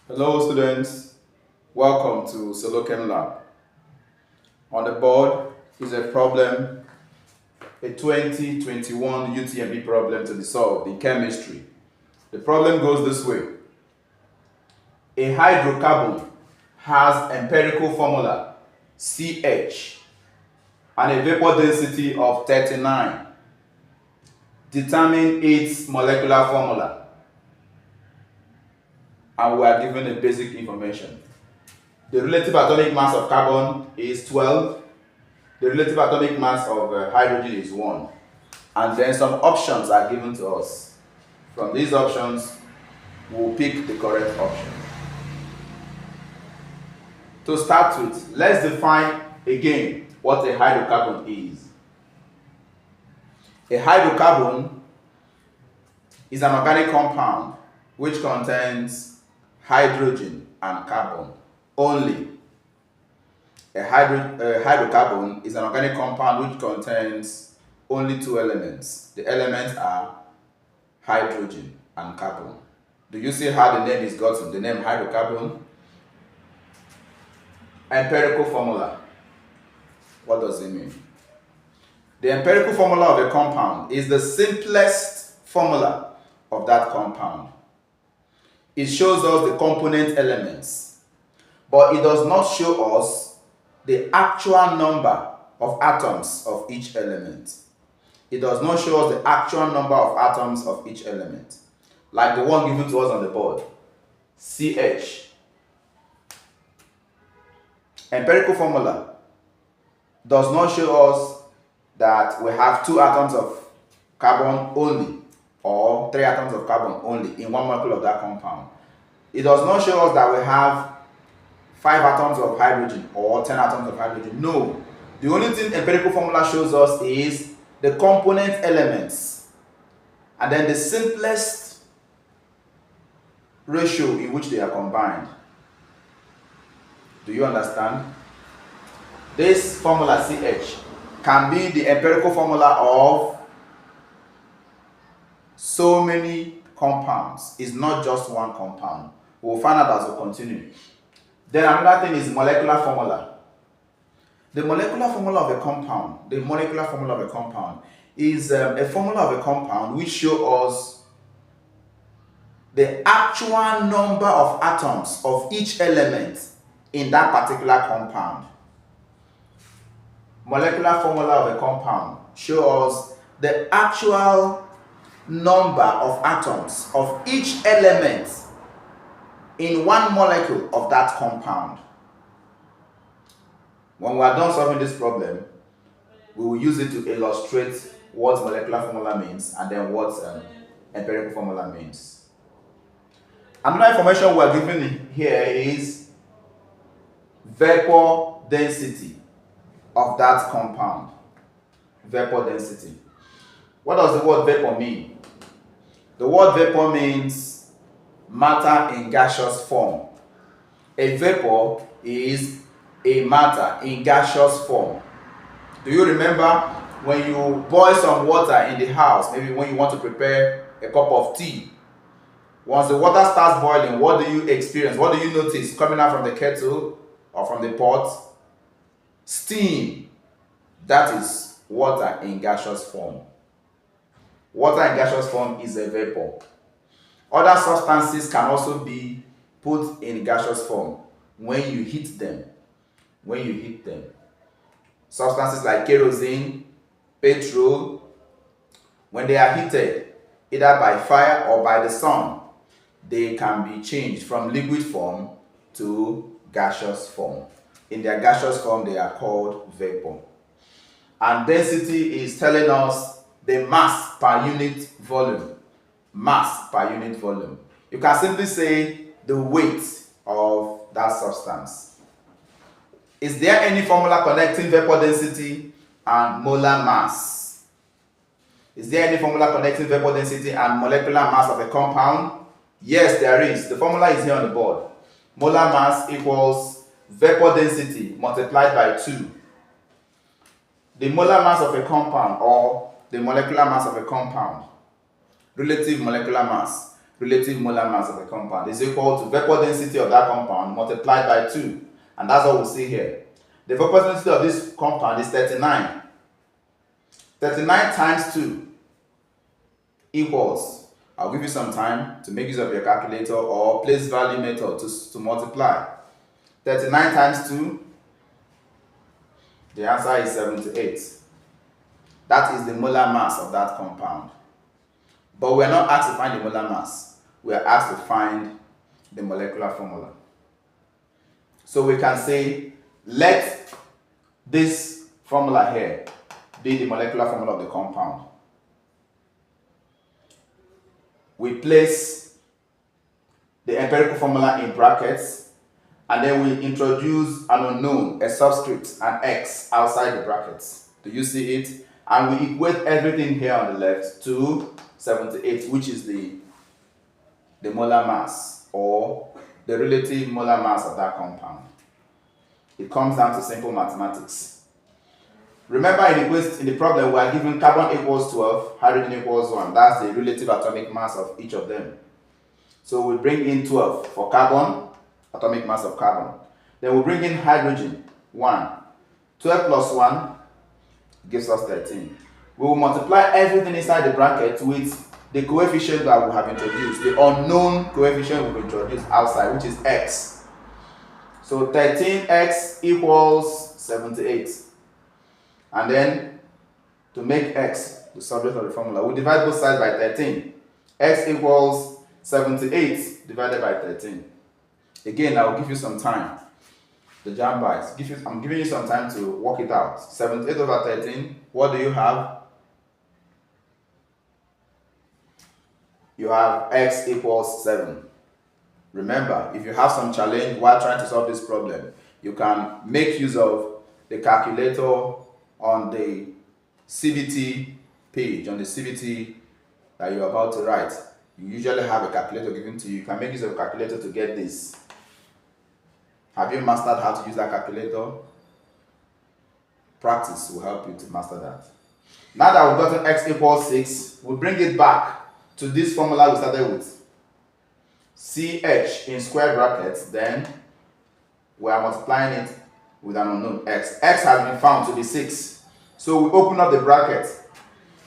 Hello students, welcome to Solochem Lab. On the board is a problem, a 2021 UTMB problem to be solved in chemistry. The problem goes this way. A hydrocarbon has empirical formula CH and a vapor density of 39. Determine its molecular formula. And we are given a basic information. The relative atomic mass of carbon is 12. The relative atomic mass of hydrogen is 1. And then some options are given to us. From these options, we'll pick the correct option. To start with, let's define again what a hydrocarbon is. A hydrocarbon is an organic compound which contains hydrogen and carbon only. A hydrocarbon is an organic compound which contains only two elements. The elements are hydrogen and carbon. Do you see how the name is gotten? The name hydrocarbon? Empirical formula. What does it mean? The empirical formula of a compound is the simplest formula of that compound. It shows us the component elements, but it does not show us the actual number of atoms of each element. It does not show us the actual number of atoms of each element, like the one given to us on the board, CH. Empirical formula does not show us that we have 2 atoms of carbon only or 3 atoms of carbon only in one molecule of that compound. It does not show us that we have 5 atoms of hydrogen or 10 atoms of hydrogen. No. The only thing empirical formula shows us is the component elements and then the simplest ratio in which they are combined. Do you understand? This formula CH can be the empirical formula of so many compounds. It's not just one compound. We'll find out as we continue. Then another thing is molecular formula. The molecular formula of a compound, is a formula of a compound which shows us the actual number of atoms of each element in that particular compound. Molecular formula of a compound shows us the actual number of atoms of each element in one molecule of that compound. When we are done solving this problem, we will use it to illustrate what molecular formula means and then what empirical formula means. Another information we are given here is vapor density of that compound. Vapor density. What does the word vapor mean? The word vapor means matter in gaseous form. A vapor is a matter in gaseous form. Do you remember when you boil some water in the house, maybe when you want to prepare a cup of tea? Once the water starts boiling, what do you experience? What do you notice coming out from the kettle or from the pot? Steam. That is water in gaseous form. Water in gaseous form is a vapor. Other substances can also be put in gaseous form when you heat them. Substances like kerosene, petrol, when they are heated, either by fire or by the sun, they can be changed from liquid form to gaseous form. In their gaseous form, they are called vapor. And density is telling us the mass per unit volume. Mass per unit volume. You can simply say the weight of that substance. Is there any formula connecting vapor density and molar mass? Is there any formula connecting vapor density and molecular mass of a compound? Yes, there is. The formula is here on the board. Molar mass equals vapor density multiplied by 2. The molar mass of a compound or the molecular mass of a compound, relative molecular mass, relative molar mass of the compound is equal to vapor density of that compound multiplied by 2. And that's what we see here. The vapor density of this compound is 39. 39 times 2 equals, I'll give you some time to make use of your calculator or place value method to multiply. 39 times 2, the answer is 78. That is the molar mass of that compound. But we are not asked to find the molar mass. We are asked to find the molecular formula. So we can say, let this formula here be the molecular formula of the compound. We place the empirical formula in brackets, and then we introduce an unknown, a subscript, an x outside the brackets. Do you see it? And we equate everything here on the left to 78, which is the molar mass or the relative molar mass of that compound. It comes down to simple mathematics. Remember, in the problem, we are given carbon equals 12, hydrogen equals 1. That's the relative atomic mass of each of them. So we bring in 12 for carbon, atomic mass of carbon. Then we bring in hydrogen, 1. 12 plus 1 gives us 13. We will multiply everything inside the bracket with the coefficient that we have introduced, the unknown coefficient we've introduced outside, which is x. So 13x equals 78. And then, to make x the subject of the formula, we divide both sides by 13. X equals 78 divided by 13. Again, I will give you some time. The jam bites. I'm giving you some time to work it out. 78 over 13, what do you have? You have x equals 7. Remember, if you have some challenge while trying to solve this problem, you can make use of the calculator on the CBT page, on the CBT that you're about to write. You usually have a calculator given to you. You can make use of a calculator to get this. Have you mastered how to use that calculator? Practice will help you to master that. Now that we've gotten x equals 6, we'll bring it back to this formula we started with. CH in square brackets, then we are multiplying it with an unknown x. X has been found to be 6. So we open up the bracket.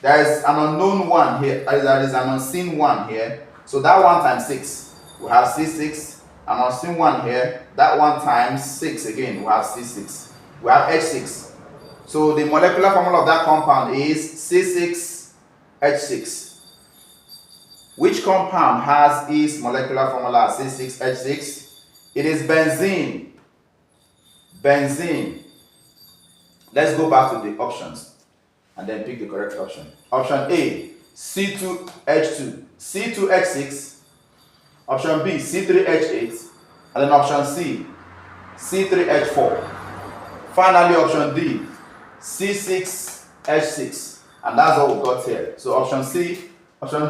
There is an unknown 1 here. There is an unseen 1 here. So that 1 times 6. We have C6. An unseen 1 here. That 1 times 6 again. We have C6. We have H6. So the molecular formula of that compound is C6H6. Which compound has its molecular formula C6H6? It is benzene. Benzene. Let's go back to the options and then pick the correct option. Option A, C2H2, C2H6. Option B, C3H8. And then option C, C3H4. Finally, option D, C6H6. And that's what we got here. So option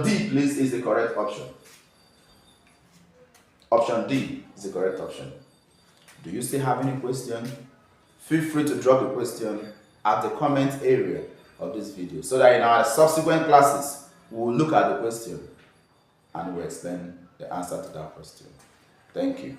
D, please, is the correct option. Option D is the correct option. Do you still have any question? Feel free to drop the question at the comment area of this video so that in our subsequent classes, we will look at the question and we'll explain the answer to that question. Thank you.